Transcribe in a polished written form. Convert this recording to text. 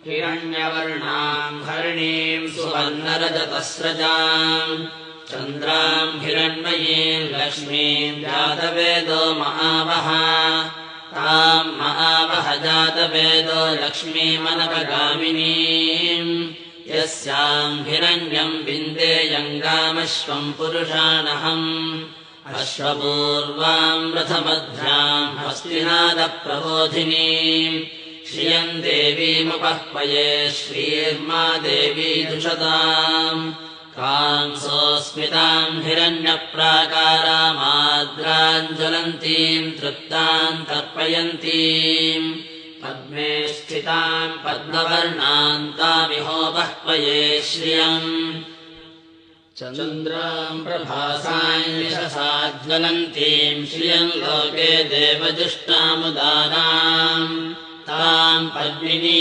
हिरण्यवर्णाम् हरिणीम् सुवर्णरजतस्रजाम् चन्द्राम् हिरण्मयीम् लक्ष्मीम् जातवेदो महावः ताम् महावः जातवेदो लक्ष्मीमनपगामिनीम् यस्याम् हिरण्यम् विन्देयङ्गामश्वम् पुरुषाणहम् अश्वपूर्वाम् रथमध्याम् हस्तिनादप्रबोधिनीम् श्रियम् देवीमुपह्वये श्रीर्मा देवी दुषताम् कांसोऽस्मिताम् हिरण्यप्राकारामाद्राञ्ज्वलन्तीम् तृप्ताम् तर्पयन्तीम् पद्मे स्थिताम् पद्मवर्णान्तामिहोपह्वये श्रियम् चन्द्राम् प्रभासाम् यशसाज्वलन्तीम् श्रियम् लोके देवजुष्टामुदानाम् ताम् पद्मिनी